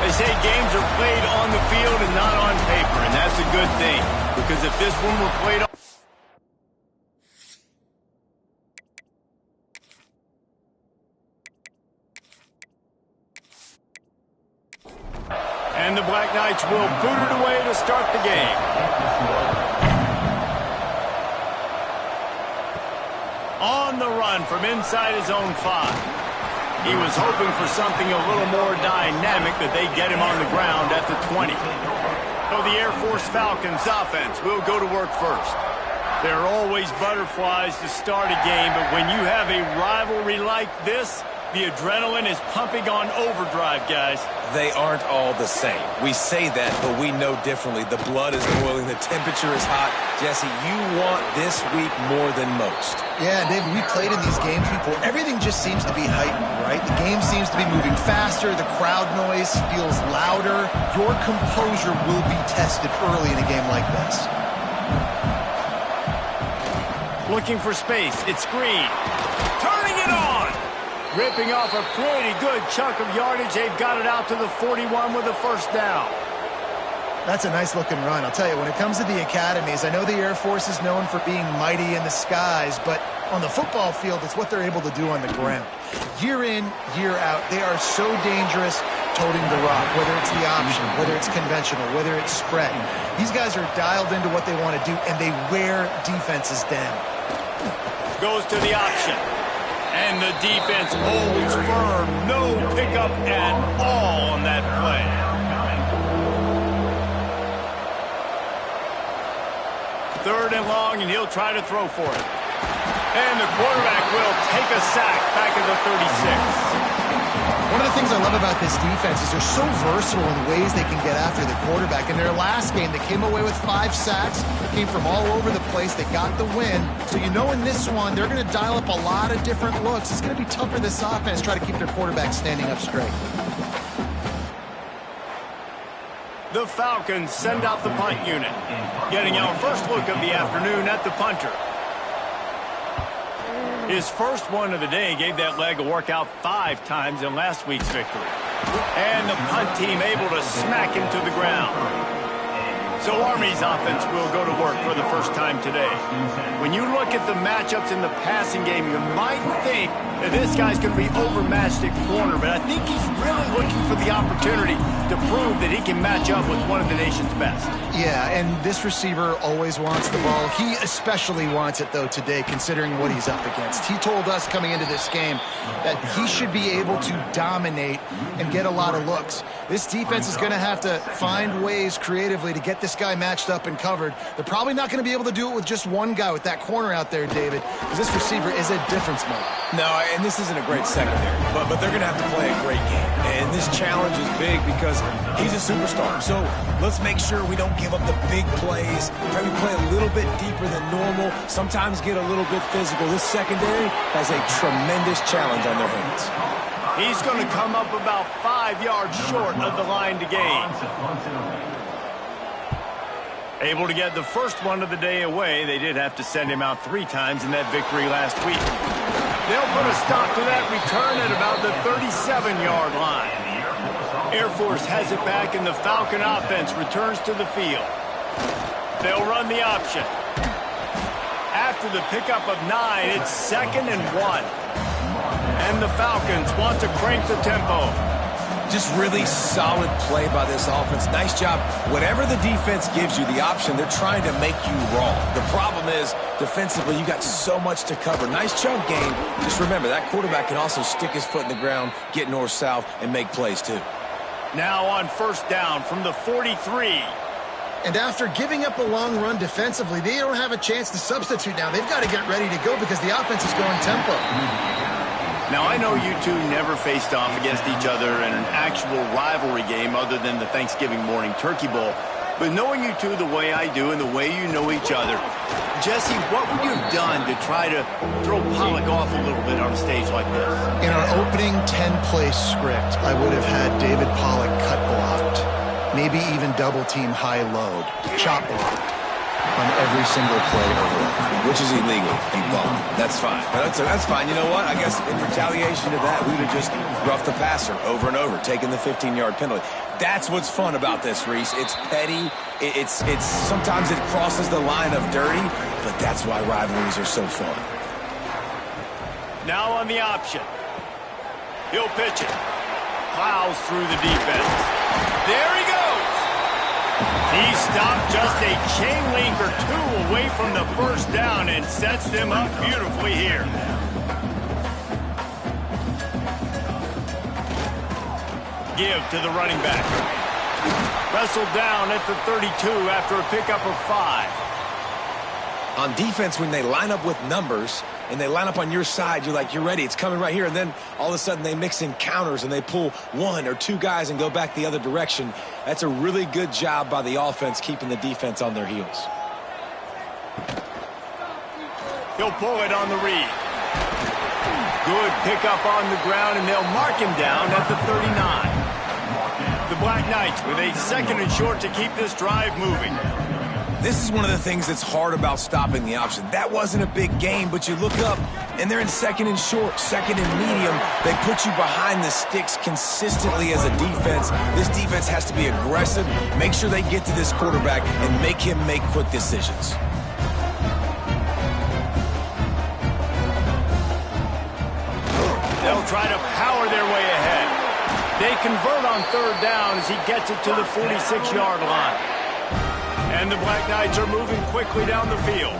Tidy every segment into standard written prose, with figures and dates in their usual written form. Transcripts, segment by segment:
They say games are played on the field and not on paper, and that's a good thing. Because if this one were played on... And the Black Knights will boot it away to start the game. On the run from inside his own 5. He was hoping for something a little more dynamic, that they get him on the ground at the 20. So the Air Force Falcons offense will go to work first. There are always butterflies to start a game, but when you have a rivalry like this, the adrenaline is pumping on overdrive, guys. They aren't all the same. We say that, but we know differently. The blood is boiling. The temperature is hot. Jesse, you want this week more than most. Yeah, David, we played in these games before. Everything just seems to be heightened, right? The game seems to be moving faster. The crowd noise feels louder. Your composure will be tested early in a game like this. Looking for space. It's Green. Turning it on. Ripping off a pretty good chunk of yardage. They've got it out to the 41 with a first down. That's a nice-looking run. I'll tell you, when it comes to the academies, I know the Air Force is known for being mighty in the skies, but on the football field, it's what they're able to do on the ground. Year in, year out, they are so dangerous toting the rock, whether it's the option, whether it's conventional, whether it's spread. These guys are dialed into what they want to do, and they wear defenses down. Goes to the option. And the defense holds firm. No pickup at all on that play. Third and long, and he'll try to throw for it. And the quarterback will take a sack back at the 36. One of the things I love about this defense is they're so versatile in ways they can get after the quarterback. In their last game, they came away with 5 sacks. They came from all over the place. They got the win. So you know in this one, they're going to dial up a lot of different looks. It's going to be tough for this offense to try to keep their quarterback standing up straight. The Falcons send out the punt unit. Getting our first look of the afternoon at the punter. His first one of the day gave that leg a workout 5 times in last week's victory. And the punt team able to smack him to the ground. So Army's offense will go to work for the first time today. When you look at the matchups in the passing game, you might think that this guy's going to be overmatched at corner, but I think he's really looking for the opportunity to prove that he can match up with one of the nation's best. Yeah, and this receiver always wants the ball. He especially wants it, though, today, considering what he's up against. He told us coming into this game that he should be able to dominate and get a lot of looks. This defense is going to have to find ways creatively to get this guy matched up and covered. They're probably not going to be able to do it with just one guy, with that corner out there, David, because this receiver is a difference maker. No, and this isn't a great secondary, but they're going to have to play a great game. And this challenge is big because he's a superstar. So let's make sure we don't give up the big plays. Maybe play a little bit deeper than normal, sometimes get a little bit physical. This secondary has a tremendous challenge on their hands. He's going to come up about 5 yards short of the line to gain. Able to get the first one of the day away. They did have to send him out 3 times in that victory last week. They'll put a stop to that return at about the 37-yard line. Air Force has it back, and the Falcon offense returns to the field. They'll run the option. After the pickup of 9, it's 2nd and 1. And the Falcons want to crank the tempo. Just really solid play by this offense. Nice job. Whatever the defense gives you, the option, they're trying to make you wrong. The problem is, defensively, you got so much to cover. Nice chunk game. Just remember, that quarterback can also stick his foot in the ground, get north-south, and make plays too. Now on first down from the 43. And after giving up a long run defensively, they don't have a chance to substitute now. They've got to get ready to go because the offense is going tempo. Now, I know you two never faced off against each other in an actual rivalry game other than the Thanksgiving morning Turkey Bowl. But knowing you two the way I do and the way you know each other, Jesse, what would you have done to try to throw Pollock off a little bit on a stage like this? In our opening 10-play script, I would have had David Pollock cut blocked, maybe even double-team high-load, chop blocked on every single play overall. Which is illegal, you bum. That's fine. That's fine. You know what? I guess in retaliation to that, we would have just roughed the passer over and over, taking the 15-yard penalty. That's what's fun about this, Reese. It's petty. It's sometimes it crosses the line of dirty, but that's why rivalries are so fun. Now on the option. He'll pitch it. Plows through the defense. There he goes. He stopped just a chain link or two away from the first down and sets them up beautifully here. Give to the running back. Wrestled down at the 32 after a pickup of 5. On defense, when they line up with numbers and they line up on your side, you're like, you're ready, it's coming right here. And then all of a sudden they mix in counters and they pull 1 or 2 guys and go back the other direction. That's a really good job by the offense keeping the defense on their heels. He'll pull it on the read. Good pickup on the ground, and they'll mark him down at the 39. The Black Knights with a 2nd and short to keep this drive moving. This is one of the things that's hard about stopping the option. That wasn't a big game, but you look up, and they're in 2nd and short, 2nd and medium. They put you behind the sticks consistently as a defense. This defense has to be aggressive, make sure they get to this quarterback, and make him make quick decisions. They'll try to power their way ahead. They convert on 3rd down as he gets it to the 46-yard line. And the Black Knights are moving quickly down the field.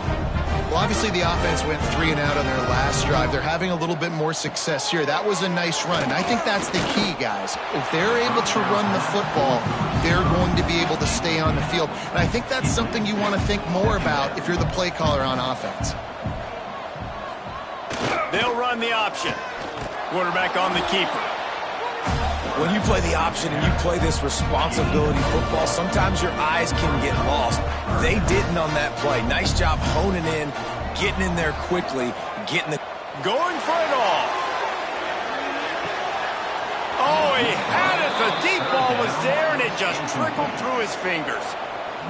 Well, obviously the offense went 3 and out on their last drive. They're having a little bit more success here. That was a nice run, and I think that's the key, guys. If they're able to run the football, they're going to be able to stay on the field. And I think that's something you want to think more about if you're the play caller on offense. They'll run the option. Quarterback on the keeper. When you play the option and you play this responsibility football, sometimes your eyes can get lost. They didn't on that play. Nice job honing in, getting in there quickly, getting the... Going for it all. Oh, he had it. The deep ball was there, and it just trickled through his fingers.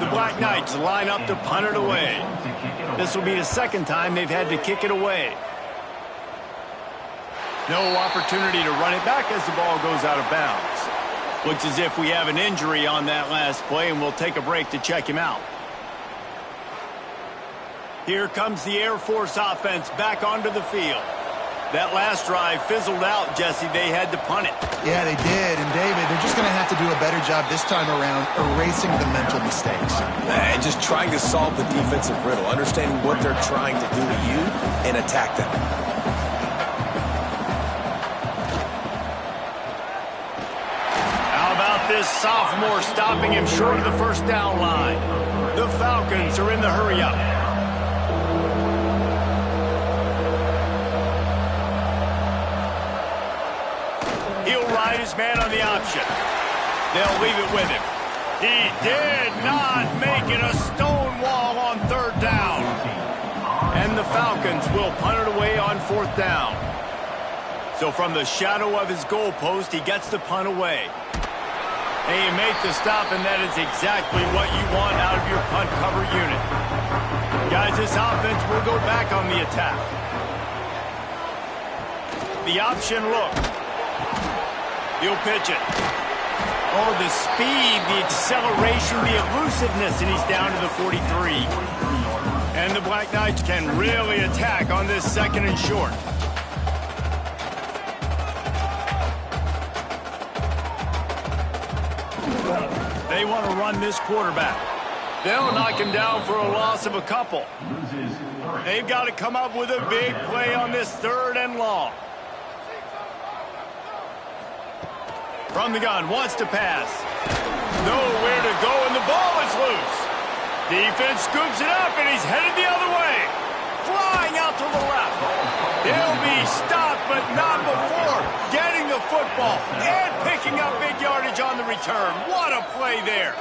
The Black Knights line up to punt it away. This will be the 2nd time they've had to kick it away. No opportunity to run it back as the ball goes out of bounds. Looks as if we have an injury on that last play, and we'll take a break to check him out. Here comes the Air Force offense back onto the field. That last drive fizzled out, Jesse. They had to punt it. Yeah, they did. And, David, they're just going to have to do a better job this time around erasing the mental mistakes. And just trying to solve the defensive riddle, understanding what they're trying to do to you and attack them. This sophomore stopping him short of the 1st down line. The Falcons are in the hurry-up. He'll ride his man on the option. They'll leave it with him. He did not make it a stone wall on 3rd down. And the Falcons will punt it away on 4th down. So from the shadow of his goalpost, he gets the punt away. And you make the stop, and that is exactly what you want out of your punt cover unit. Guys, this offense will go back on the attack. The option look. He'll pitch it. Oh, the speed, the acceleration, the elusiveness, and he's down to the 43. And the Black Knights can really attack on this 2nd and short. They want to run this quarterback. They'll knock him down for a loss of a couple. They've got to come up with a big play on this 3rd and long. From the gun, wants to pass. Nowhere to go, and the ball is loose. Defense scoops it up, and he's headed the other way. Flying out to the left. He'll be stopped, but not before getting the football and picking up big yardage on the return. What a play there.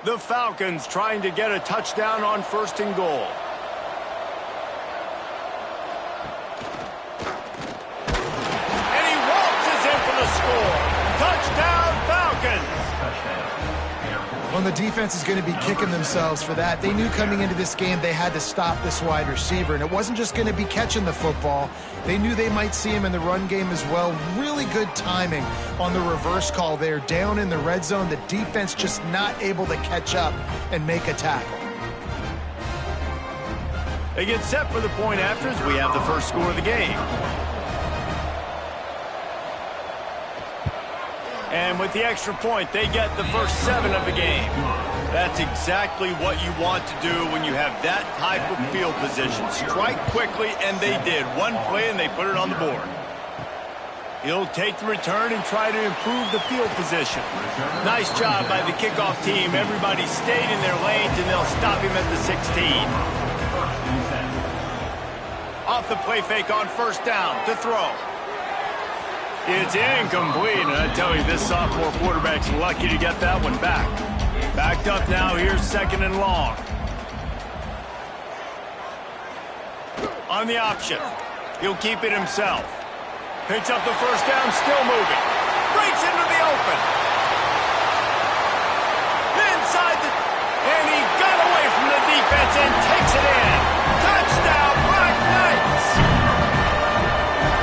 The Falcons trying to get a touchdown on 1st and goal. And he waltzes in for the score. Touchdown, Falcons. Well, the defense is going to be kicking themselves for that. They knew coming into this game they had to stop this wide receiver, and it wasn't just going to be catching the football. They knew they might see him in the run game as well. Really good timing on the reverse call there. Down in the red zone, the defense just not able to catch up and make a tackle. They get set for the point after as we have the first score of the game. And with the extra point, they get the first 7 of the game. That's exactly what you want to do when you have that type of field position. Strike quickly, and they did. One play, and they put it on the board. He'll take the return and try to improve the field position. Nice job by the kickoff team. Everybody stayed in their lanes, and they'll stop him at the 16. Off the play fake on first down to throw. It's incomplete, and I tell you, this sophomore quarterback's lucky to get that one back. Backed up now, here's 2nd and long. On the option, he'll keep it himself. Picks up the first down, still moving. Breaks into the open. Inside the... And he got away from the defense and takes it in. Touchdown, Black Knights!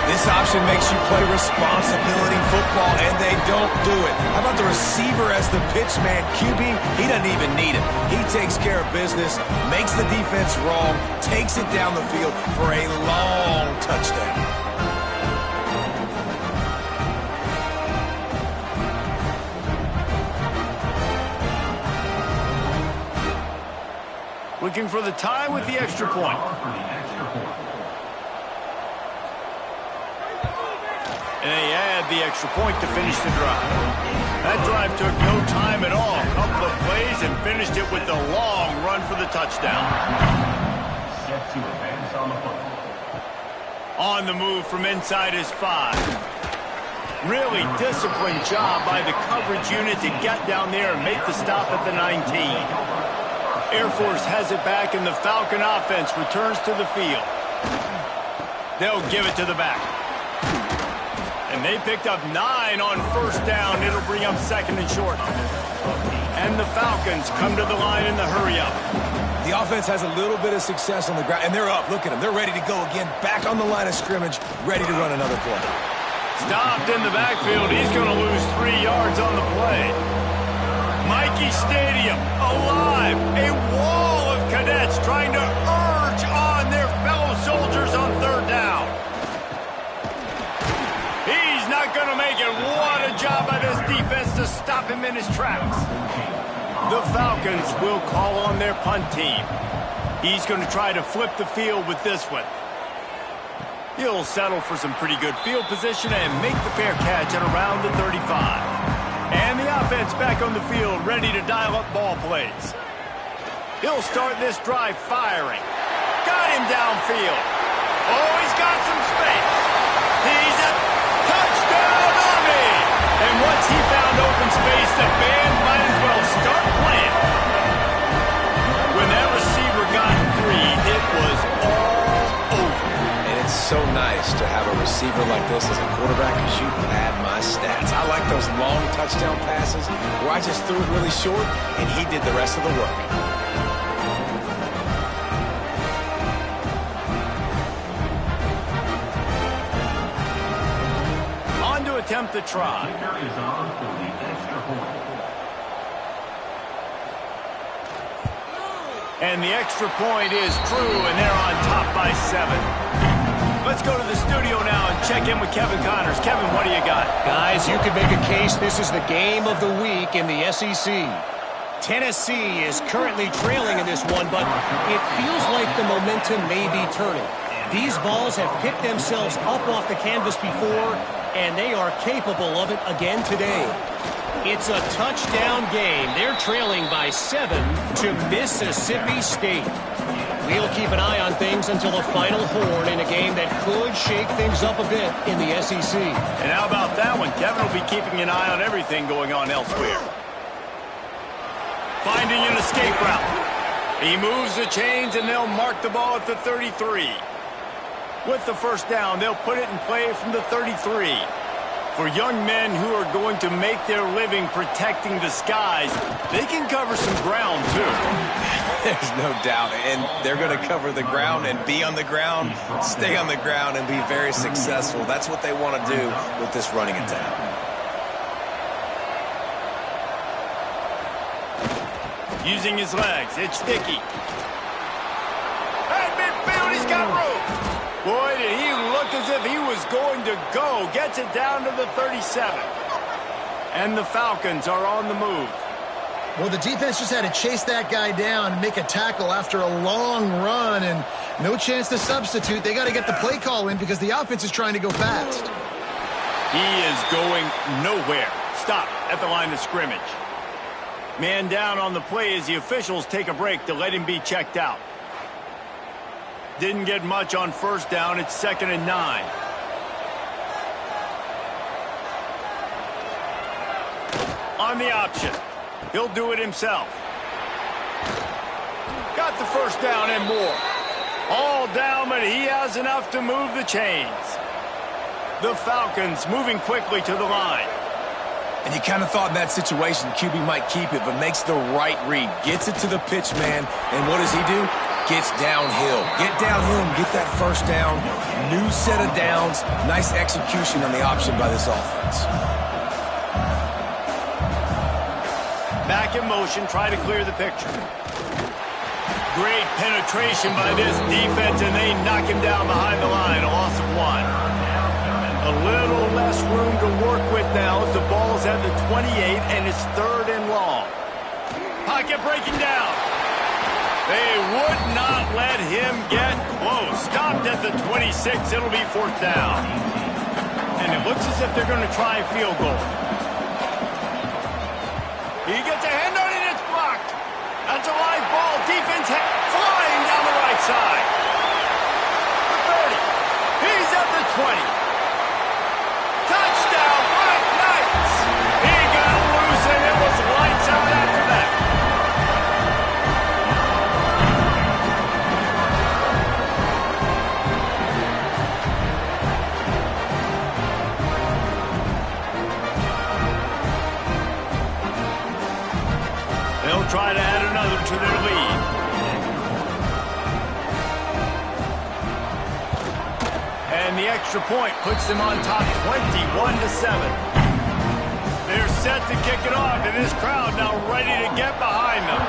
This option makes you play responsibility football, and they don't do it. How about the receiver as the pitch man? QB, he doesn't even need it. He takes care of business, makes the defense wrong, takes it down the field for a long touchdown. Looking for the tie with the extra point. And they add the extra point to finish the drive. That drive took no time at all. A couple of plays and finished it with the long run for the touchdown. On the move from inside his 5. Really disciplined job by the coverage unit to get down there and make the stop at the 19. Air Force has it back, and the Falcon offense returns to the field. They'll give it to the back. And they picked up 9 on first down. It'll bring up 2nd and short. And the Falcons come to the line in the hurry-up. The offense has a little bit of success on the ground, and they're up. Look at them. They're ready to go again. Back on the line of scrimmage, ready to run another play. Stopped in the backfield. He's going to lose 3 yards on the play. Michie Stadium, alive. A wall of cadets trying to urge on their fellow soldiers on 3rd down. He's not going to make it. What a job by this defense to stop him in his tracks. The Falcons will call on their punt team. He's going to try to flip the field with this one. He'll settle for some pretty good field position and make the fair catch at around the 35. And the offense back on the field, ready to dial up ball plays. He'll start this drive firing. Got him downfield. Oh, he's got some space. He's a touchdown Army! And once he found open space, the band might as well start playing. When that receiver got 3, it was all over. And it's so nice to have a receiver like this as a quarterback because you pad my stats. I like those long touchdown passes where I just threw it really short and he did the rest of the work. On to attempt the try. And the extra point is true, and they're on top by 7. Let's go to the studio now and check in with Kevin Connors. Kevin, what do you got? Guys, you could make a case this is the game of the week in the SEC. Tennessee is currently trailing in this one, but it feels like the momentum may be turning. These balls have picked themselves up off the canvas before, and they are capable of it again today. It's a touchdown game. They're trailing by 7 to Mississippi State. We'll keep an eye on things until the final horn in a game that could shake things up a bit in the SEC. And how about that one? Kevin will be keeping an eye on everything going on elsewhere. Finding an escape route. He moves the chains, and they'll mark the ball at the 33. With the first down, they'll put it in play from the 33. For young men who are going to make their living protecting the skies, they can cover some ground, too. There's no doubt, and they're going to cover the ground and be on the ground, stay on the ground, and be very successful. That's what they want to do with this running attack. Using his legs, it's sticky. At midfield, he's got room. Boy, did he look as if he was going to go. Gets it down to the 37. And the Falcons are on the move. Well, the defense just had to chase that guy down and make a tackle after a long run, and no chance to substitute. They got to get the play call in because the offense is trying to go fast. He is going nowhere. Stop at the line of scrimmage. Man down on the play as the officials take a break to let him be checked out. Didn't get much on first down. It's 2nd and 9. On the option. He'll do it himself. Got the first down and more. All down, but he has enough to move the chains. The Falcons moving quickly to the line. And you kind of thought in that situation QB might keep it, but makes the right read. Gets it to the pitch man, and what does he do? Gets downhill. Get downhill and get that first down. New set of downs. Nice execution on the option by this offense. Back in motion, try to clear the picture. Great penetration by this defense, and they knock him down behind the line. A loss of 1. A little less room to work with now as the ball's at the 28, and it's 3rd and long. Pocket breaking down. They would not let him get close. Stopped at the 26. It'll be 4th down. And it looks as if they're going to try a field goal. He gets a hand on it. It's blocked. That's a live ball. Defense flying down the right side. 30. He's at the 20. Touchdown, Black Knights! He got loose, and it was lights out after that. They'll try to add another to their lead. And the extra point puts them on top 21-7. They're set to kick it off, and this crowd now ready to get behind them.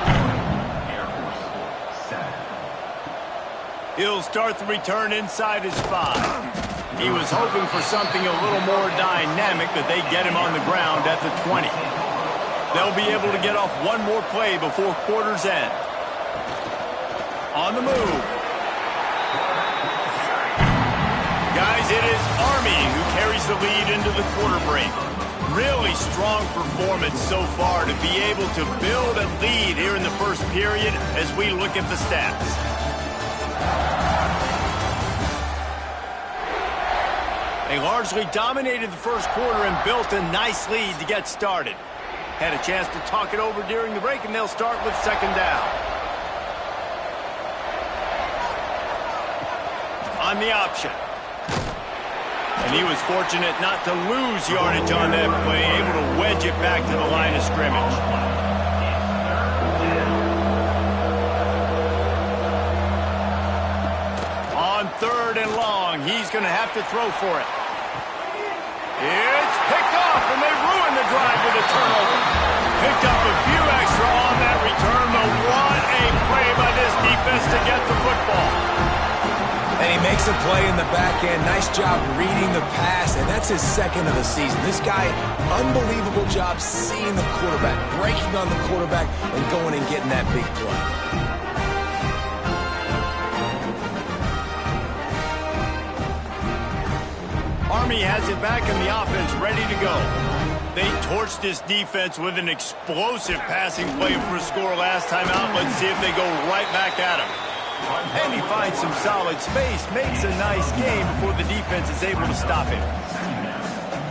He'll start the return inside his 5. He was hoping for something a little more dynamic, but they get him on the ground at the 20. They'll be able to get off one more play before quarter's end. On the move. Guys, it is Army who carries the lead into the quarter break. Really strong performance so far to be able to build a lead here in the first period as we look at the stats. They largely dominated the first quarter and built a nice lead to get started. Had a chance to talk it over during the break, and they'll start with 2nd down. On the option. And he was fortunate not to lose yardage on that play, able to wedge it back to the line of scrimmage. On 3rd and long, he's going to have to throw for it. It's picked off, and they ruin the drive with a turnover. Picked up a few extra on that return, but what a play by this defense to get the football. And he makes a play in the back end. Nice job reading the pass, and that's his 2nd of the season. This guy, unbelievable job seeing the quarterback, breaking on the quarterback, and going and getting that big play. Army has it back in the offense, ready to go. They torched this defense with an explosive passing play for a score last time out. Let's see if they go right back at him. And he finds some solid space, makes a nice game before the defense is able to stop him.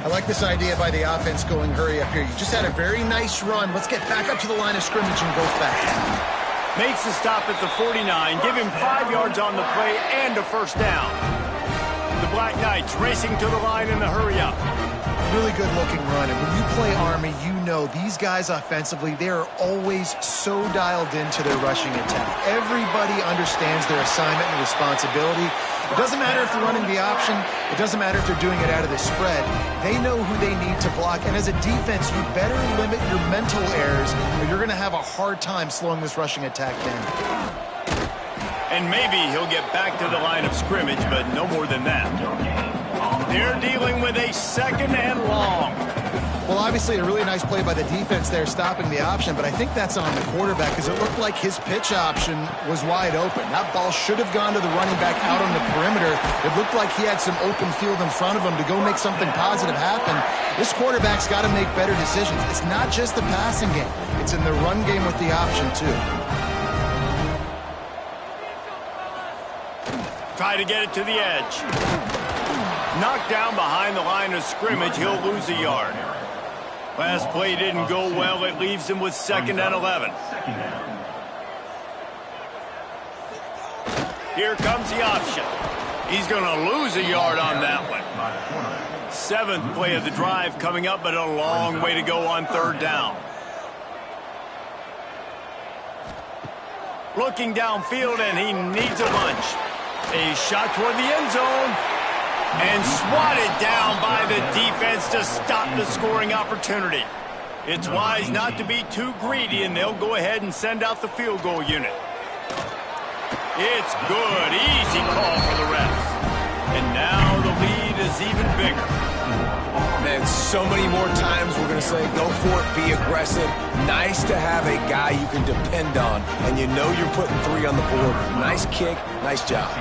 I like this idea by the offense going hurry up here. You just had a very nice run. Let's get back up to the line of scrimmage and go fast. Makes the stop at the 49, give him 5 yards on the play and a first down. The Black Knights racing to the line in the hurry up. really good-looking run. And when you play Army, you know these guys offensively, they are always so dialed into their rushing attack. Everybody understands their assignment and responsibility. It doesn't matter if they're running the option. It doesn't matter if they're doing it out of the spread. They know who they need to block. And as a defense, you better limit your mental errors or you're going to have a hard time slowing this rushing attack down. And maybe he'll get back to the line of scrimmage, but no more than that. They're dealing with a 2nd and long. Well, obviously a really nice play by the defense there, stopping the option, but I think that's on the quarterback because it looked like his pitch option was wide open. That ball should have gone to the running back out on the perimeter. It looked like he had some open field in front of him to go make something positive happen. This quarterback's got to make better decisions. It's not just the passing game. It's in the run game with the option, too. Try to get it to the edge. Knocked down behind the line of scrimmage, he'll lose a yard. Last play didn't go well. It leaves him with 2nd and 11. Here comes the option. He's going to lose a yard on that one. 7th play of the drive coming up, but a long way to go on 3rd down. Looking downfield, and he needs a bunch. A shot toward the end zone. And swatted down by the defense to stop the scoring opportunity. It's wise not to be too greedy, and they'll go ahead and send out the field goal unit. It's good. Easy call for the refs. And now the lead is even bigger. Man, so many more times we're going to say, go for it, be aggressive. Nice to have a guy you can depend on, and you know you're putting 3 on the board. Nice kick, nice job.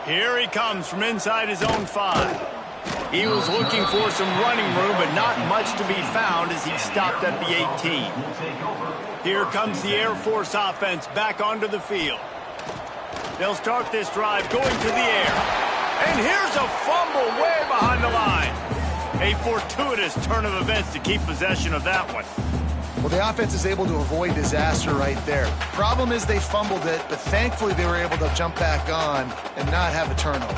Here he comes from inside his own 5. He was looking for some running room, but not much to be found as he stopped at the 18. Here comes the Air Force offense back onto the field. They'll start this drive going to the air. And here's a fumble way behind the line. A fortuitous turn of events to keep possession of that one. Well, the offense is able to avoid disaster right there. Problem is they fumbled it, but thankfully they were able to jump back on and not have a turnover.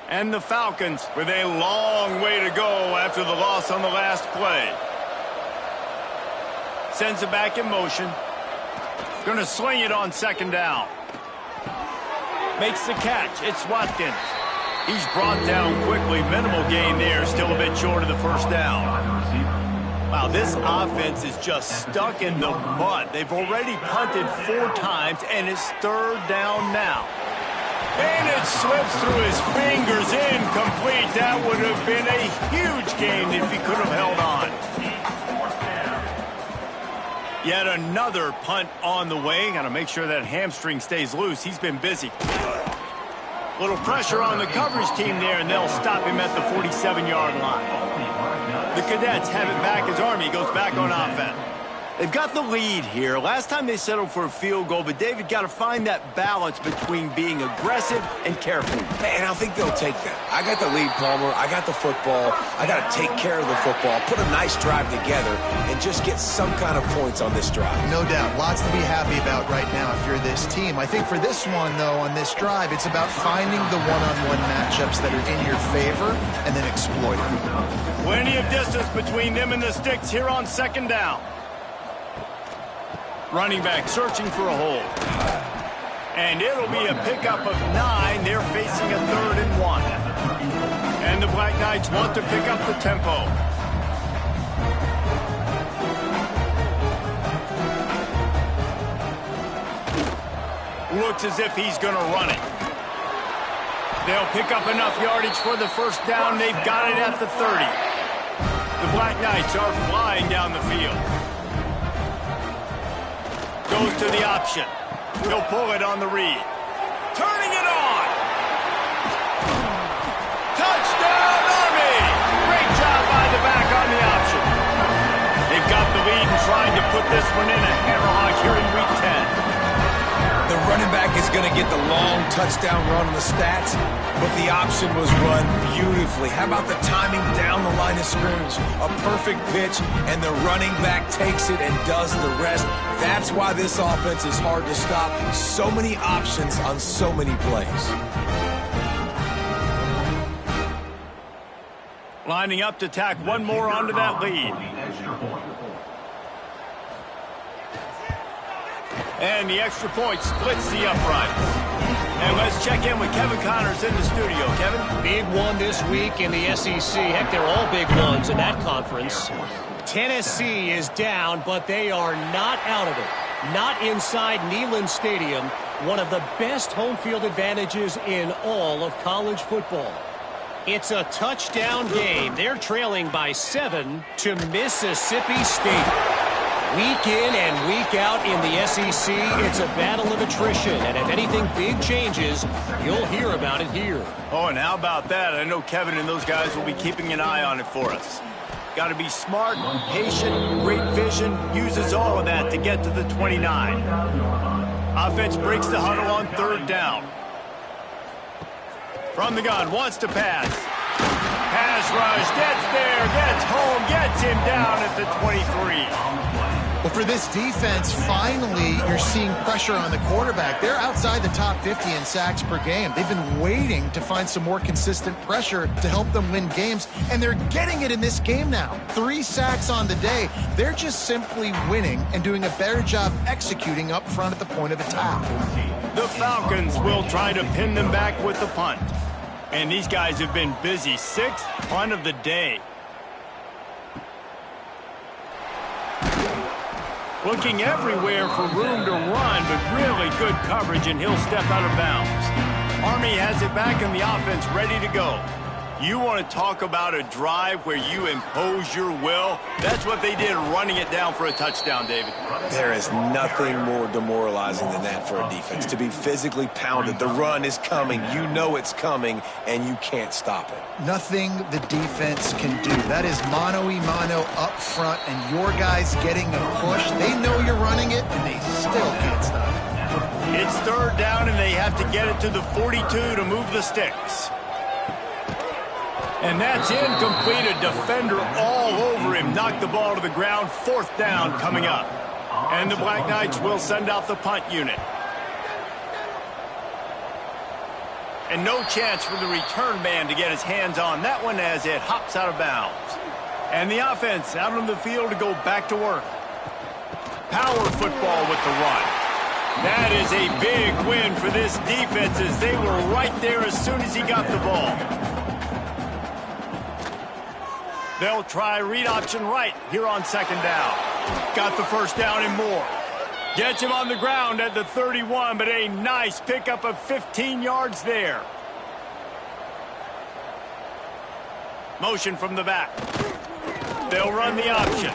And the Falcons with a long way to go after the loss on the last play. Sends it back in motion. Going to swing it on 2nd down. Makes the catch. It's Watkins. He's brought down quickly. Minimal gain there. Still a bit short of the 1st down. Wow, this offense is just stuck in the mud. They've already punted 4 times, and it's 3rd down now. And it slips through his fingers, incomplete. That would have been a huge gain if he could have held on. Yet another punt on the way. Got to make sure that hamstring stays loose. He's been busy. Little pressure on the coverage team there, and they'll stop him at the 47-yard line. The Cadets have it back as Army goes back on offense. They've got the lead here. Last time they settled for a field goal, but David got to find that balance between being aggressive and careful. And I think they'll take that. I got the lead, Palmer. I got the football. I got to take care of the football, put a nice drive together, and just get some kind of points on this drive. No doubt. Lots to be happy about right now if you're this team. I think for this one, though, on this drive, it's about finding the one-on-one matchups that are in your favor and then exploiting them. Plenty of distance between them and the sticks here on 2nd down. Running back searching for a hole. And it'll be a pickup of 9. They're facing a 3rd and 1. And the Black Knights want to pick up the tempo. Looks as if he's going to run it. They'll pick up enough yardage for the 1st down. They've got it at the 30. The Black Knights are flying down the field. Goes to the option. He'll pull it on the read. Turning it on. Touchdown, Army! Great job by the back on the option. They've got the lead and trying to put this one in a hammerlock here in Week 10. The running back is going to get the long touchdown run on the stats, but the option was run beautifully. How about the timing down the line of scrimmage? A perfect pitch, and the running back takes it and does the rest. That's why this offense is hard to stop. So many options on so many plays. Lining up to tack one more onto that lead. And the extra point splits the uprights. And let's check in with Kevin Connors in the studio. Kevin? Big one this week in the SEC. Heck, they're all big ones in that conference. Tennessee is down, but they are not out of it. Not inside Neyland Stadium, one of the best home field advantages in all of college football. It's a touchdown game. They're trailing by 7 to Mississippi State. Week in and week out in the SEC, it's a battle of attrition. And if anything big changes, you'll hear about it here. Oh, and how about that? I know Kevin and those guys will be keeping an eye on it for us. Got to be smart, patient, great vision, uses all of that to get to the 29. Offense breaks the huddle on 3rd down. From the gun, wants to pass. Pass rush, gets there, gets home, gets him down at the 23. Well, for this defense, finally, you're seeing pressure on the quarterback. They're outside the top 50 in sacks per game. They've been waiting to find some more consistent pressure to help them win games, and they're getting it in this game now. 3 sacks on the day. They're just simply winning and doing a better job executing up front at the point of attack. The Falcons will try to pin them back with the punt. And these guys have been busy. 6th punt of the day. Looking everywhere for room to run, but really good coverage, and he'll step out of bounds. Army has it back in the offense, ready to go. You want to talk about a drive where you impose your will? That's what they did, running it down for a touchdown, David. There is nothing more demoralizing than that for a defense, to be physically pounded. The run is coming. You know it's coming, and you can't stop it. Nothing the defense can do. That is mano-a-mano up front, and your guys getting a push. They know you're running it, and they still can't stop it. It's 3rd down, and they have to get it to the 42 to move the sticks. And that's incomplete. A defender all over him. Knocked the ball to the ground. 4th down coming up. And the Black Knights will send out the punt unit. And no chance for the return man to get his hands on that one as it hops out of bounds. And the offense out on the field to go back to work. Power football with the run. That is a big win for this defense as they were right there as soon as he got the ball. They'll try read option right here on 2nd down. Got the 1st down and more. Gets him on the ground at the 31, but a nice pickup of 15 yards there. Motion from the back. They'll run the option.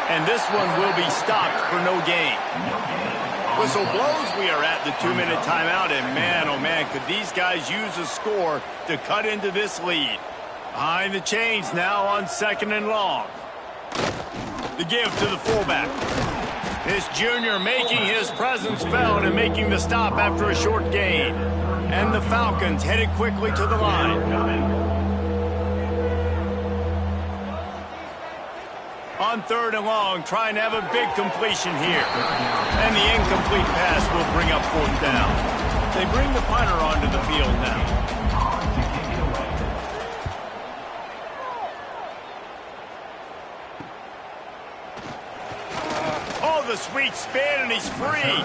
And this one will be stopped for no gain. Whistle blows. We are at the 2-minute timeout, and man, oh man, could these guys use a score to cut into this lead. Behind the chains now on 2nd and long. The give to the fullback. This junior making his presence felt and making the stop after a short gain. And the Falcons headed quickly to the line. On 3rd and long, trying to have a big completion here. And the incomplete pass will bring up 4th down. They bring the punter onto the field now. The sweet spin, and he's free.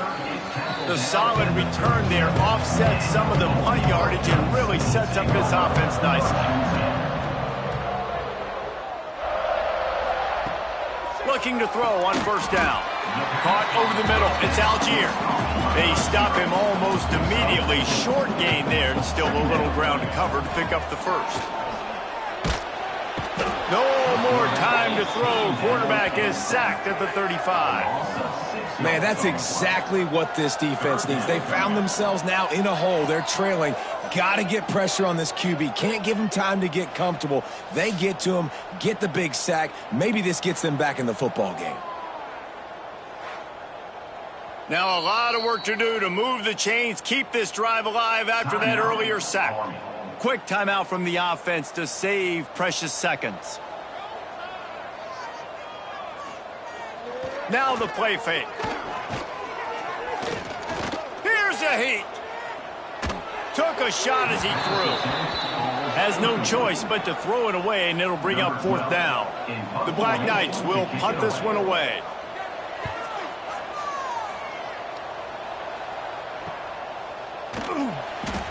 The solid return there offsets some of the punt yardage and really sets up this offense nicely. Looking to throw on 1st down. Caught over the middle. It's Algier. They stop him almost immediately. Short gain there, and still a little ground to cover to pick up the 1st. No more time to throw. Quarterback is sacked at the 35. Man, that's exactly what this defense needs. They found themselves now in a hole. They're trailing. Got to get pressure on this QB. Can't give him time to get comfortable. They get to him, get the big sack. Maybe this gets them back in the football game. Now a lot of work to do to move the chains, keep this drive alive after that earlier sack. Quick timeout from the offense to save precious seconds. Now the play fake. Here's a heat. Took a shot as he threw. Has no choice but to throw it away, and it'll bring up 4th down. The Black Knights will punt this one away.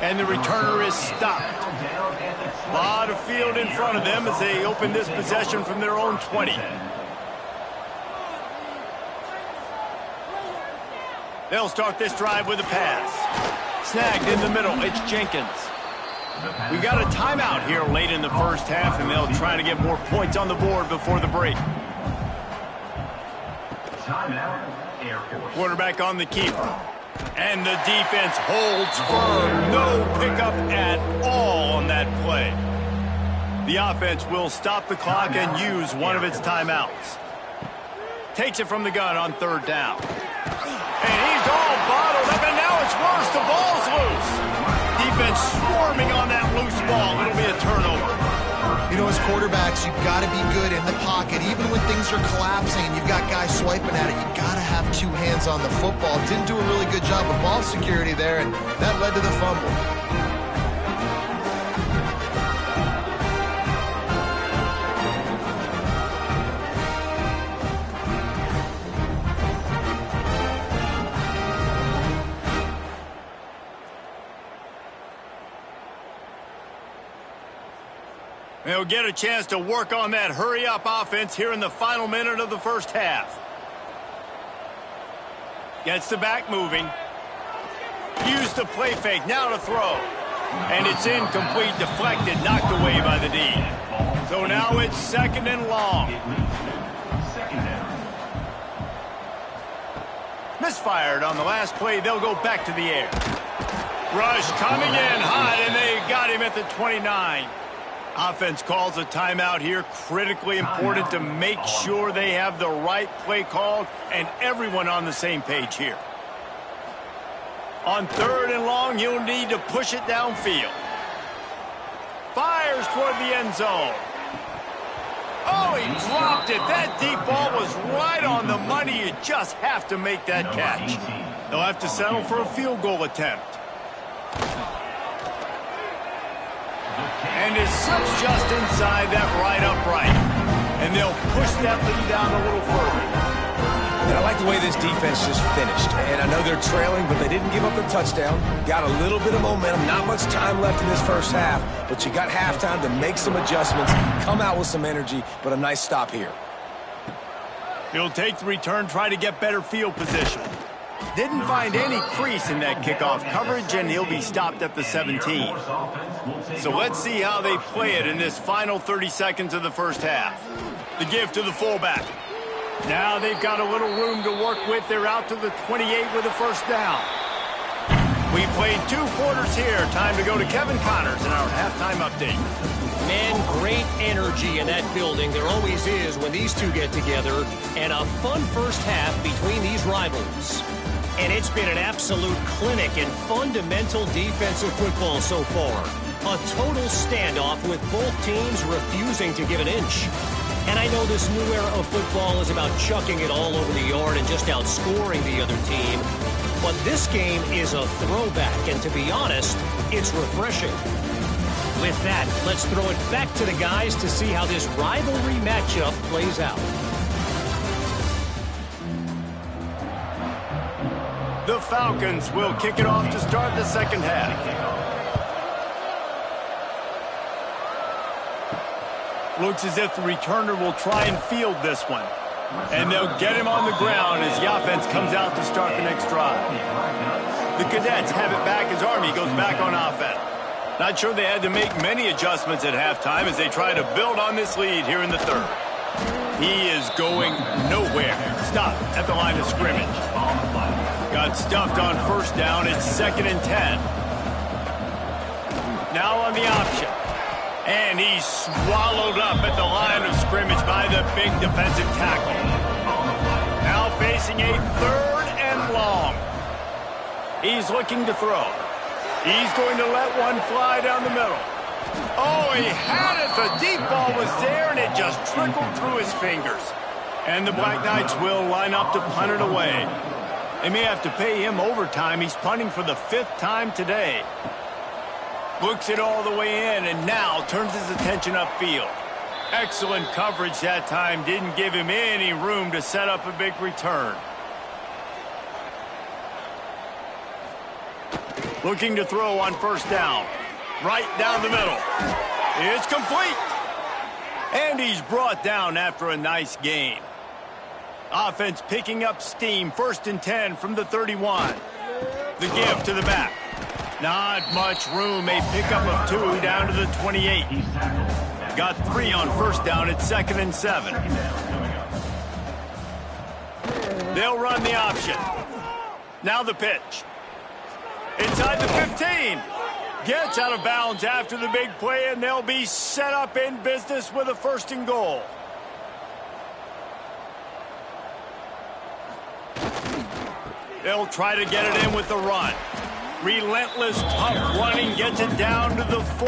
And the returner is stopped. A lot of field in front of them as they open this possession from their own 20. They'll start this drive with a pass. Snagged in the middle, it's Jenkins. We've got a timeout here late in the first half, and they'll try to get more points on the board before the break. Quarterback on the keeper. And the defense holds firm. No pickup at all on that play. The offense will stop the clock and use one of its timeouts. Takes it from the gun on 3rd down. And he's all bottled up, and now it's worse. The ball's loose. Defense swarming on that loose ball. It'll be a turnover. You know, as quarterbacks, you've got to be good in the pocket. Even when things are collapsing and you've got guys swiping at it, you've got to have 2 hands on the football. Didn't do a really good job of ball security there, and that led to the fumble. They'll get a chance to work on that hurry-up offense here in the final minute of the first half. Gets the back moving. Used the play fake, now to throw. And it's incomplete, deflected, knocked away by the D. So now it's 2nd and long. Misfired on the last play, they'll go back to the air. Rush coming in hot, and they got him at the 29. Offense calls a timeout here. Critically important to make sure they have the right play called and everyone on the same page here. On 3rd and long, you'll need to push it downfield. Fires toward the end zone. Oh, he dropped it. That deep ball was right on the money. You just have to make that catch. They'll have to settle for a field goal attempt. And it slips just inside that right upright. And they'll push that lead down a little further. And I like the way this defense just finished. And I know they're trailing, but they didn't give up the touchdown. Got a little bit of momentum. Not much time left in this first half, but you got halftime to make some adjustments, come out with some energy, but a nice stop here. He'll take the return, try to get better field position. Didn't find any crease in that kickoff coverage, and he'll be stopped at the 17. So let's see how they play it in this final 30 seconds of the first half. The give to the fullback. Now they've got a little room to work with. They're out to the 28 with a first down. We played 2 quarters here. Time to go to Kevin Connors in our halftime update. Man, great energy in that building. There always is when these two get together. And a fun first half between these rivals. And it's been an absolute clinic in fundamental defensive football so far. A total standoff with both teams refusing to give an inch. And I know this new era of football is about chucking it all over the yard and just outscoring the other team. But this game is a throwback, and to be honest, it's refreshing. With that, let's throw it back to the guys to see how this rivalry matchup plays out. The Falcons will kick it off to start the second half. Looks as if the returner will try and field this one. And they'll get him on the ground as the offense comes out to start the next drive. The Cadets have it back as Army goes back on offense. Not sure they had to make many adjustments at halftime as they try to build on this lead here in the third. He is going nowhere. Stop at the line of scrimmage. Got stuffed on first down. It's 2nd and 10. Now on the option. And he's swallowed up at the line of scrimmage by the big defensive tackle. Now facing a 3rd and long. He's looking to throw. He's going to let one fly down the middle. Oh, he had it. The deep ball was there, and it just trickled through his fingers. And the Black Knights will line up to punt it away. They may have to pay him overtime. He's punting for the 5th time today. Looks it all the way in, and now turns his attention upfield. Excellent coverage that time. Didn't give him any room to set up a big return. Looking to throw on first down. Right down the middle. It's complete. And he's brought down after a nice gain. Offense picking up steam. 1st and 10 from the 31. The give to the back. Not much room. A pickup of 2 down to the 28. Got 3 on first down at 2nd and 7. They'll run the option. Now the pitch. Inside the 15. Gets out of bounds after the big play, and they'll be set up in business with a 1st and goal. They'll try to get it in with the run. Relentless, tough running gets it down to the 4.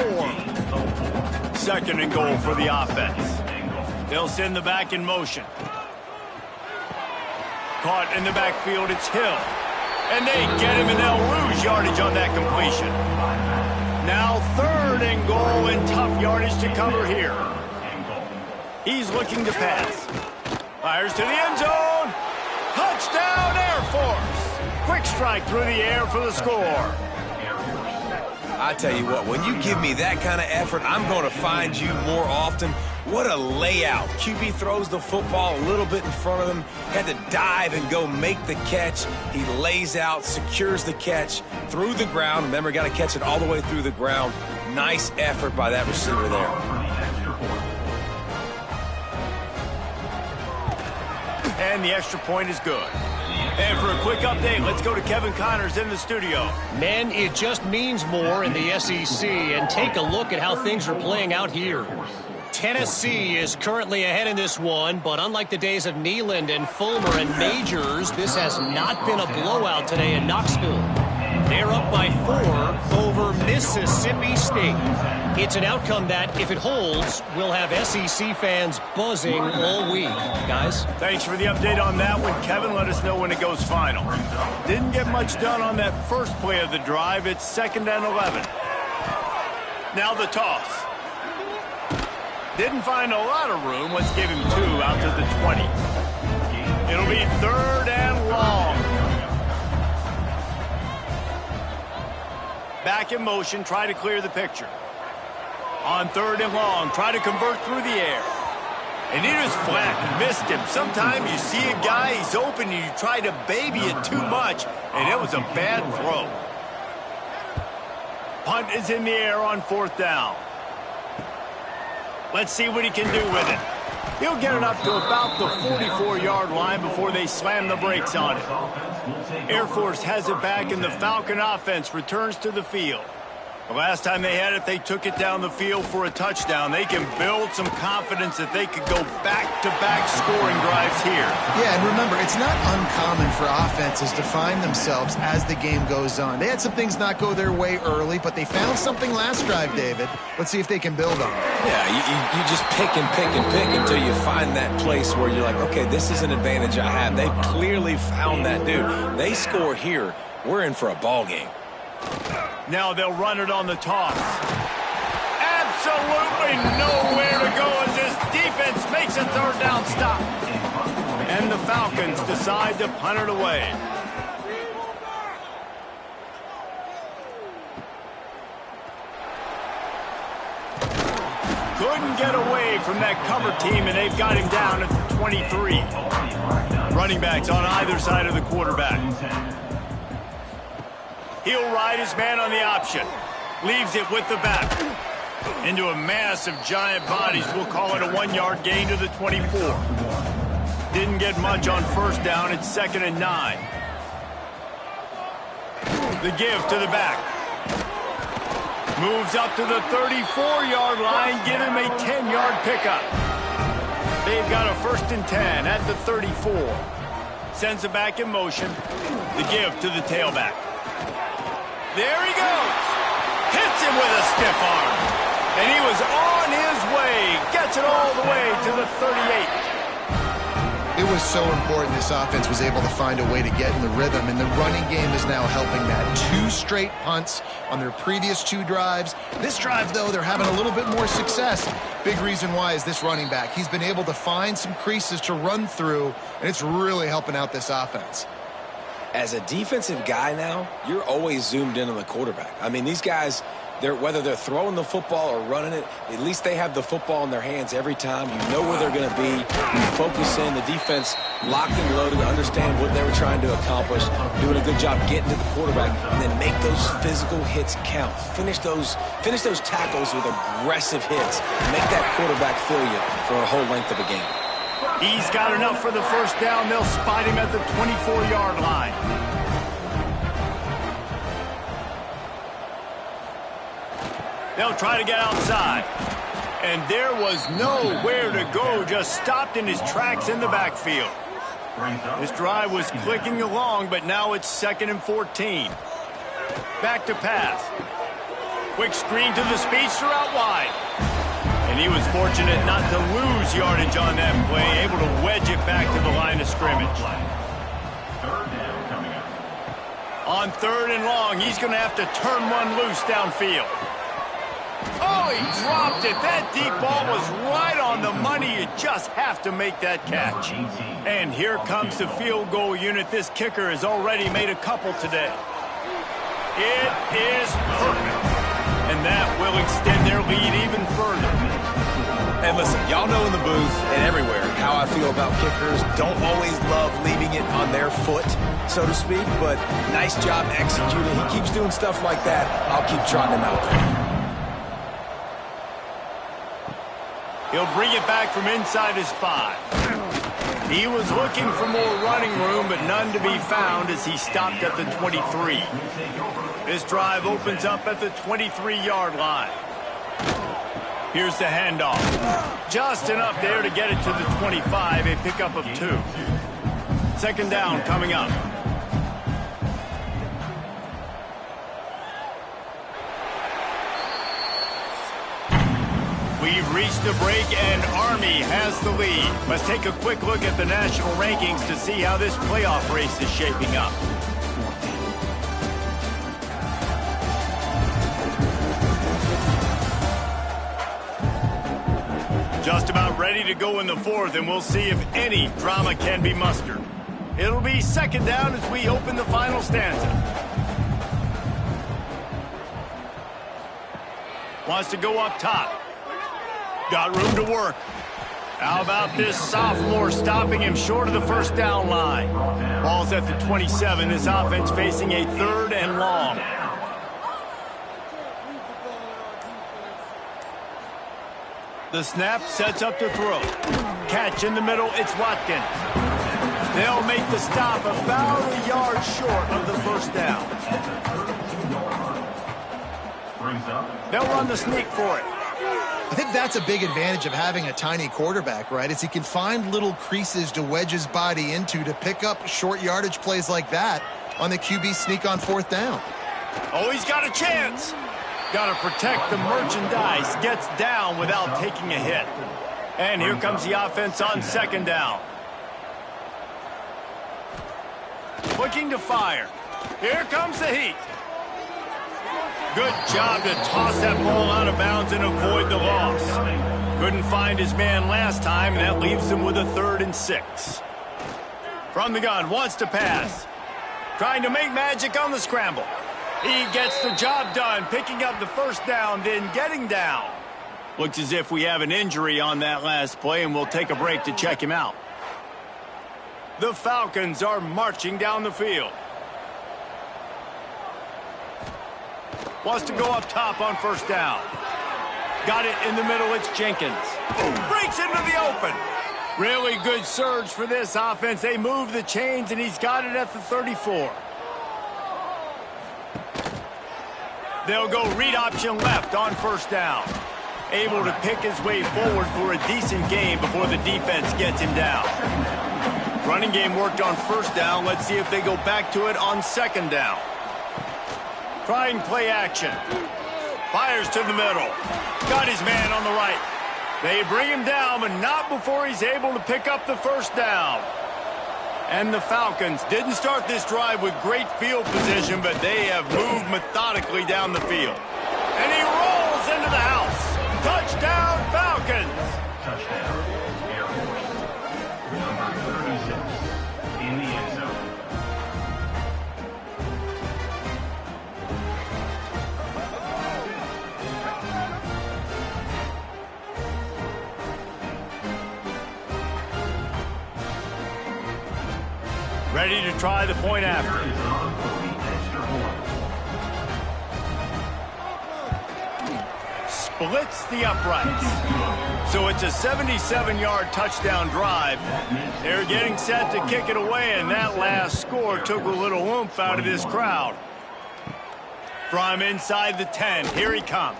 2nd and goal for the offense. They'll send the back in motion. Caught in the backfield, it's Hill. And they get him, and they'll lose yardage on that completion. Now 3rd and goal, and tough yardage to cover here. He's looking to pass. Fires to the end zone. Touchdown, Air Force. Quick strike through the air for the score. I tell you what, when you give me that kind of effort, I'm going to find you more often. What a layout. QB throws the football a little bit in front of him, had to dive and go make the catch. He lays out, secures the catch through the ground. Remember, got to catch it all the way through the ground. Nice effort by that receiver there. And the extra point is good. And for a quick update, let's go to Kevin Connors in the studio. Men, it just means more in the SEC, and take a look at how things are playing out here. Tennessee is currently ahead in this one, but unlike the days of Neyland and Fulmer and Majors, this has not been a blowout today in Knoxville. They're up by 4 over Mississippi State. It's an outcome that, if it holds, will have SEC fans buzzing all week. Guys? Thanks for the update on that one, Kevin. Let us know when it goes final. Didn't get much done on that first play of the drive. It's 2nd and 11. Now the toss. Didn't find a lot of room. Let's give him 2 out to the 20. It'll be 3rd and long. Back in motion, try to clear the picture. On 3rd and long, try to convert through the air. And he just flat missed him. Sometimes you see a guy, he's open, and you try to baby it too much, and it was a bad throw. Punt is in the air on 4th down. Let's see what he can do with it. He'll get it up to about the 44-yard line before they slam the brakes on it. Air Force has it back, and the Falcon offense returns to the field. The last time they had it, they took it down the field for a touchdown. They can build some confidence that they could go back-to-back scoring drives here. Yeah, and remember, it's not uncommon for offenses to find themselves as the game goes on. They had some things not go their way early, but they found something last drive, David. Let's see if they can build on it. Yeah, you just pick and pick and pick until you find that place where you're like, okay, this is an advantage I have. They clearly found that dude. They score here, we're in for a ball game. Now they'll run it on the toss. Absolutely nowhere to go as this defense makes a 3rd down stop. And the Falcons decide to punt it away. Couldn't get away from that cover team, and they've got him down at the 23. Running backs on either side of the quarterback. He'll ride his man on the option. Leaves it with the back. Into a mass of giant bodies. We'll call it a 1-yard gain to the 24. Didn't get much on first down. It's 2nd and 9. The give to the back. Moves up to the 34-yard line. Give him a 10-yard pickup. They've got a 1st and 10 at the 34. Sends it back in motion. The give to the tailback. There he goes. Hits him with a stiff arm. And he was on his way. Gets it all the way to the 38. It was so important this offense was able to find a way to get in the rhythm, and the running game is now helping that. 2 straight punts on their previous 2 drives. This drive, though, they're having a little bit more success. Big reason why is this running back. He's been able to find some creases to run through, and it's really helping out this offense. As a defensive guy now, you're always zoomed in on the quarterback. I mean, these guys, whether they're throwing the football or running it, at least they have the football in their hands every time. You know where they're going to be. You focus in. The defense locked and loaded to understand what they were trying to accomplish, doing a good job getting to the quarterback, and then make those physical hits count. Finish those tackles with aggressive hits. Make that quarterback feel you for a whole length of a game. He's got enough for the first down. They'll spot him at the 24-yard line. They'll try to get outside. And there was nowhere to go, just stopped in his tracks in the backfield. This drive was clicking along, but now it's 2nd and 14. Back to pass. Quick screen to the speedster out wide. And he was fortunate not to lose yardage on that play, able to wedge it back to the line of scrimmage. On 3rd and long, he's going to have to turn one loose downfield. Oh, he dropped it. That deep ball was right on the money. You just have to make that catch. And here comes the field goal unit. This kicker has already made a couple today. It is perfect. And that will extend their lead even further. And listen, y'all know in the booth and everywhere how I feel about kickers. Don't always love leaving it on their foot, so to speak, but nice job executing. He keeps doing stuff like that. I'll keep trotting him out there. He'll bring it back from inside his 5. He was looking for more running room, but none to be found as he stopped at the 23. This drive opens up at the 23-yard line. Here's the handoff. Just enough there to get it to the 25, a pickup of 2. 2nd down coming up. We've reached the break, and Army has the lead. Let's take a quick look at the national rankings to see how this playoff race is shaping up. Just about ready to go in the 4th, and we'll see if any drama can be mustered. It'll be 2nd down as we open the final stanza. Wants to go up top. Got room to work. How about this sophomore stopping him short of the first down line? Ball's at the 27. This offense facing a 3rd and long. The snap sets up to throw. Catch in the middle, it's Watkins. They'll make the stop about a yard short of the first down. They'll run the sneak for it. I think that's a big advantage of having a tiny quarterback, right? Is he can find little creases to wedge his body into to pick up short yardage plays like that on the QB sneak on 4th down. Oh, he's got a chance. Got to protect the merchandise. Gets down without taking a hit. And here comes the offense on 2nd down. Looking to fire. Here comes the heat. Good job to toss that ball out of bounds and avoid the loss. Couldn't find his man last time, and that leaves him with a 3rd and 6. From the gun, wants to pass. Trying to make magic on the scramble. He gets the job done, picking up the first down, then getting down. Looks as if we have an injury on that last play, and we'll take a break to check him out. The Falcons are marching down the field. Wants to go up top on first down. Got it in the middle, it's Jenkins. Breaks into the open. Really good surge for this offense. They move the chains, and he's got it at the 34. They'll go read option left on first down. Able to pick his way forward for a decent game before the defense gets him down. Running game worked on first down. Let's see if they go back to it on 2nd down. Trying play action. Fires to the middle. Got his man on the right. They bring him down, but not before he's able to pick up the first down. And the Falcons didn't start this drive with great field position, but they have moved methodically down the field. And he rolls into the house. Touchdown, Falcons! Touchdown, Air Force. Number 36 in the end zone. Ready to try the point after. Here is on for the extra point. Splits the uprights. So it's a 77-yard touchdown drive. They're getting set to kick it away, and that last score took a little oomph out of this crowd. From inside the 10, here he comes.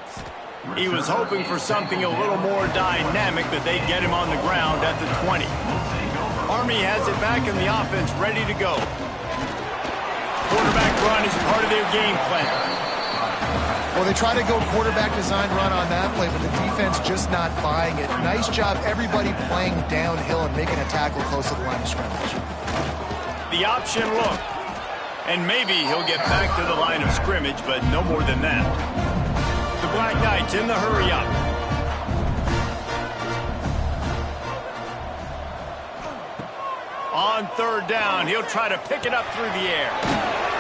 He was hoping for something a little more dynamic, that they'd get him on the ground at the 20. Army has it back in the offense, ready to go. Quarterback run is part of their game plan. Well, they try to go quarterback design run on that play, but the defense just not buying it. Nice job, everybody playing downhill and making a tackle close to the line of scrimmage. The option look. And maybe he'll get back to the line of scrimmage, but no more than that. The Black Knights in the hurry up. On third down, he'll try to pick it up through the air.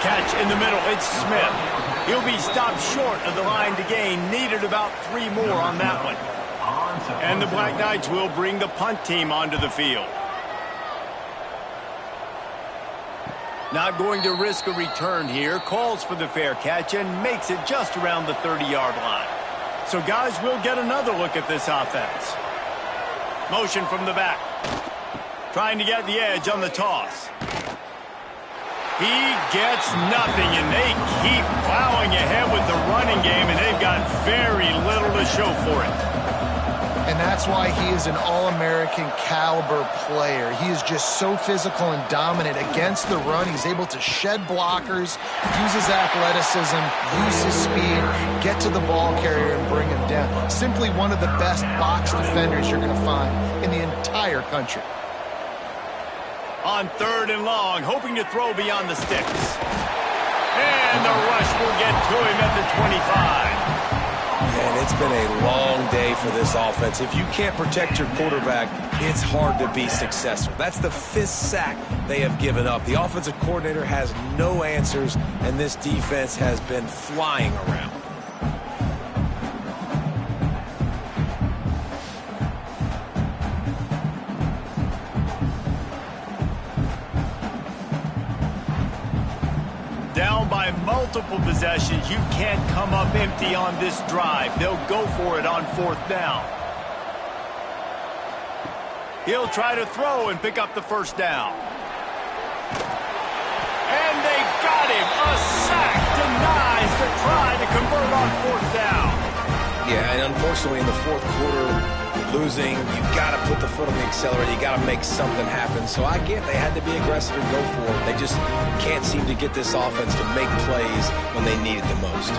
Catch in the middle, it's Smith. He'll be stopped short of the line to gain. Needed about 3 more on that one. And the Black Knights will bring the punt team onto the field. Not going to risk a return here. Calls for the fair catch and makes it just around the 30-yard line. So guys, we'll get another look at this offense. Motion from the back. Trying to get the edge on the toss. He gets nothing, and they keep plowing ahead with the running game, and they've got very little to show for it. And that's why he is an All-American caliber player. He is just so physical and dominant against the run. He's able to shed blockers, use his athleticism, use his speed, get to the ball carrier and bring him down. Simply one of the best box defenders you're going to find in the entire country. On third and long, hoping to throw beyond the sticks. And the rush will get to him at the 25. And it's been a long day for this offense. If you can't protect your quarterback, it's hard to be successful. That's the 5th sack they have given up. The offensive coordinator has no answers, and this defense has been flying around. Down by multiple possessions, you can't come up empty on this drive. They'll go for it on 4th down. He'll try to throw and pick up the first down. And they got him. A sack denies the try to convert on 4th down. Yeah, and unfortunately in the 4th quarter, losing, you've got to put the foot on the accelerator. You got to make something happen. So I get they had to be aggressive and go for it. They just can't seem to get this offense to make plays when they need it the most.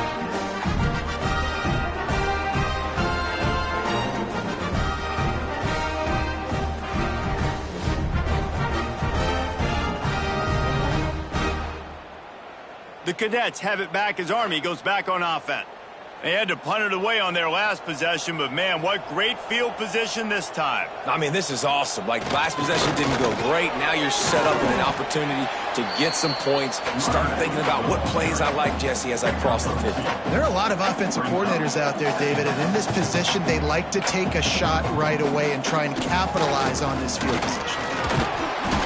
The Cadets have it back as Army goes back on offense. They had to punt it away on their last possession, but man, what great field position this time. I mean, this is awesome. Like, last possession didn't go great. Now you're set up with an opportunity to get some points. Start thinking about what plays I like, Jesse, as I cross the 50. There are a lot of offensive coordinators out there, David, and in this position, they like to take a shot right away and try and capitalize on this field position.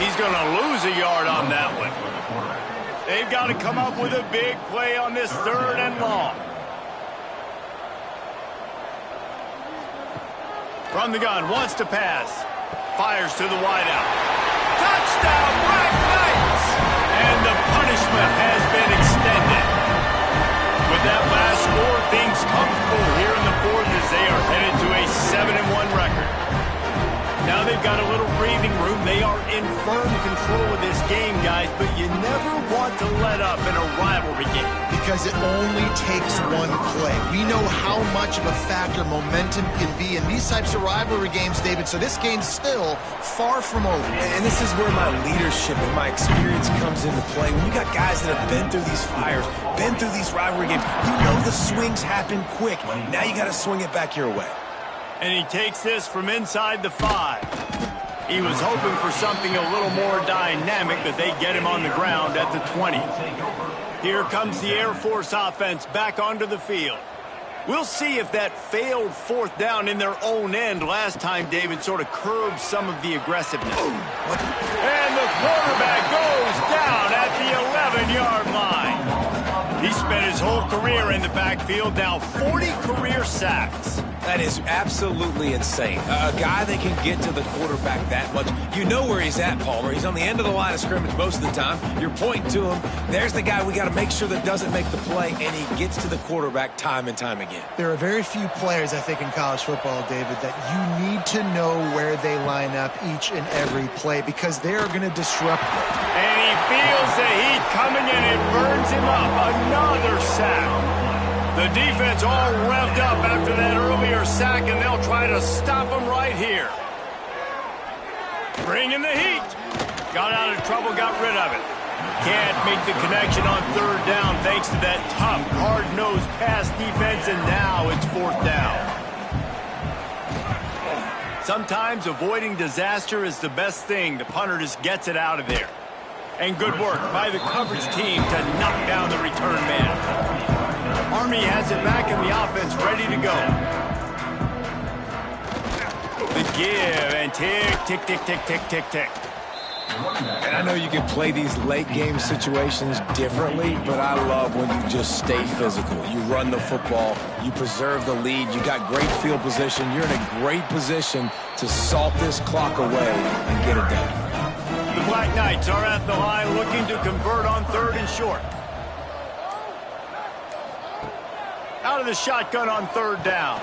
He's going to lose a yard on that one. They've got to come up with a big play on this 3rd and long. From the gun, wants to pass. Fires to the wideout. Touchdown, Black Knights! And the punishment has been extended. With that last score, things comfortable here in the 4th as they are headed to a 7-1 record. Now they've got a little breathing room. They are in firm control of this game, guys, but you never want to let up in a rivalry game. Because it only takes one play. We know how much of a factor momentum can be in these types of rivalry games, David, so this game's still far from over. And this is where my leadership and my experience comes into play. When you got guys that have been through these fires, been through these rivalry games, you know the swings happen quick. Now you got to swing it back your way. And he takes this from inside the 5. He was hoping for something a little more dynamic, but they get him on the ground at the 20. Here comes the Air Force offense back onto the field. We'll see if that failed 4th down in their own end last time, David, sort of curbed some of the aggressiveness. And the quarterback goes down at the 11-yard line. He spent his whole career in the backfield, now 40 career sacks. That is absolutely insane. A guy that can get to the quarterback that much. You know where he's at, Palmer. He's on the end of the line of scrimmage most of the time. You're pointing to him. There's the guy we got to make sure that doesn't make the play, and he gets to the quarterback time and time again. There are very few players, I think, in college football, David, that you need to know where they line up each and every play because they are going to disrupt it. And he feels the heat coming in. It burns him up. Another sack. The defense all revved up after that earlier sack, and they'll try to stop him right here. Bringing the heat. Got out of trouble, got rid of it. Can't make the connection on 3rd down thanks to that tough, hard-nosed pass defense, and now it's 4th down. Sometimes avoiding disaster is the best thing. The punter just gets it out of there. And good work by the coverage team to knock down the return man. Army has it back in the offense, ready to go. The give, and tick, tick, tick, tick, tick, tick, tick. And I know you can play these late game situations differently, but I love when you just stay physical. You run the football, you preserve the lead, you got great field position, you're in a great position to salt this clock away and get it done. The Black Knights are at the line looking to convert on 3rd and short. Out of the shotgun on 3rd down.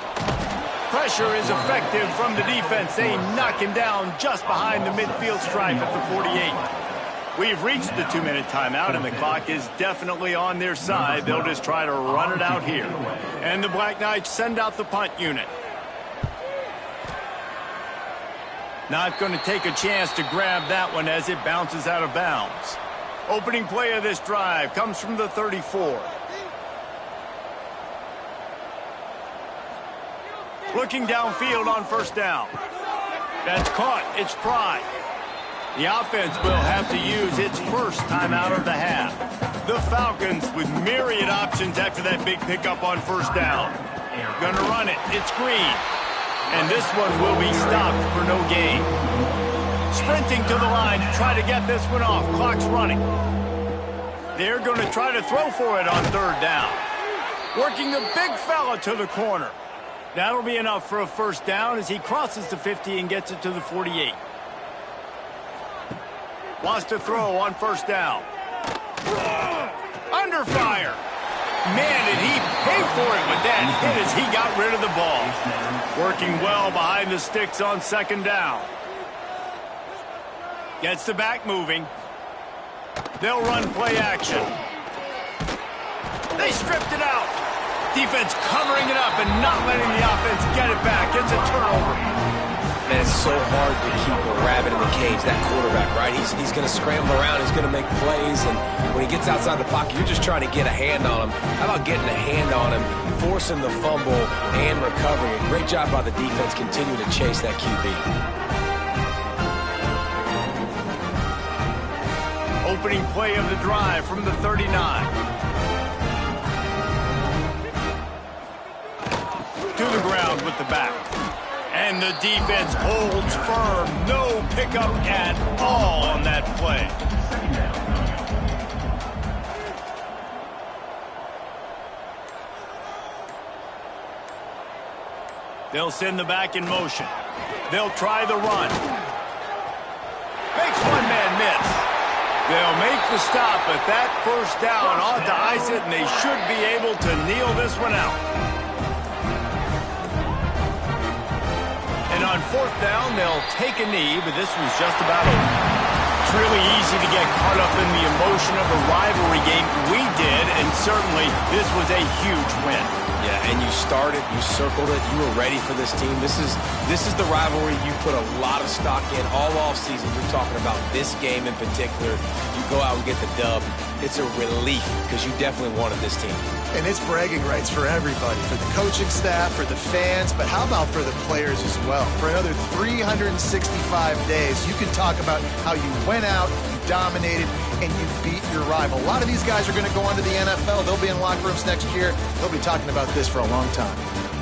Pressure is effective from the defense. They knock him down just behind the midfield stripe at the 48. We've reached the 2-minute timeout, and the clock is definitely on their side. They'll just try to run it out here. And the Black Knights send out the punt unit. Not going to take a chance to grab that one as it bounces out of bounds. Opening play of this drive comes from the 34. Looking downfield on 1st down. That's caught. It's Pride. The offense will have to use its first timeout of the half. The Falcons with myriad options after that big pickup on 1st down. Gonna run it. It's Green. And this one will be stopped for no gain. Sprinting to the line to try to get this one off. Clock's running. They're going to try to throw for it on 3rd down. Working the big fella to the corner. That'll be enough for a 1st down as he crosses the 50 and gets it to the 48. Wants to throw on 1st down. Under fire. Man, did he pay for it with that hit as he got rid of the ball. Working well behind the sticks on 2nd down. Gets the back moving. They'll run play action. They stripped it out. Defense covering it up and not letting the offense get it back. It's a turnover. And it's so hard to keep a rabbit in the cage, that quarterback, right? He's going to scramble around. He's going to make plays. And when he gets outside the pocket, you're just trying to get a hand on him. How about getting a hand on him, forcing the fumble, and recovering it? Great job by the defense continuing to chase that QB. Opening play of the drive from the 39. To the ground with the back. And the defense holds firm. No pickup at all on that play. They'll send the back in motion. They'll try the run. Makes one man miss. They'll make the stop, but that 1st down ought to ice it, and they should be able to kneel this one out. And on 4th down, they'll take a knee, but this one's just about over. really easy to get caught up in the emotion of a rivalry game. We did, and certainly this was a huge win. Yeah, and you started, you circled it, you were ready for this team. This is the rivalry you put a lot of stock in all offseason. You're talking about this game in particular. You go out and get the dub. It's a relief because you definitely wanted this team. And it's bragging rights for everybody, for the coaching staff, for the fans, but how about for the players as well? For another 365 days, you can talk about how you went out, you dominated, and you beat your rival. A lot of these guys are going to go on to the NFL. They'll be in locker rooms next year. They'll be talking about this for a long time.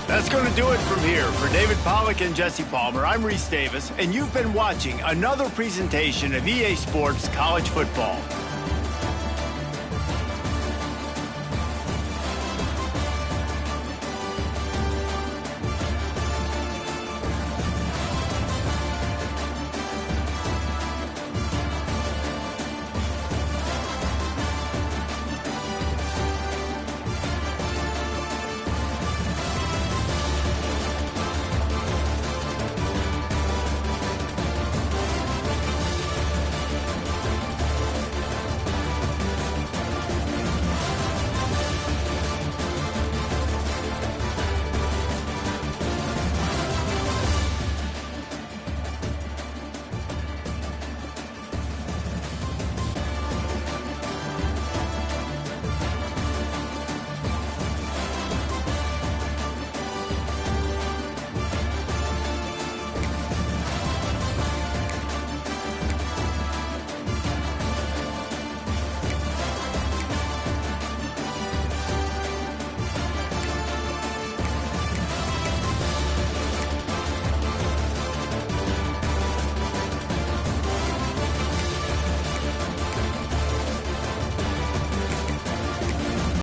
That's going to do it from here. For David Pollack and Jesse Palmer, I'm Reese Davis, and you've been watching another presentation of EA Sports College Football.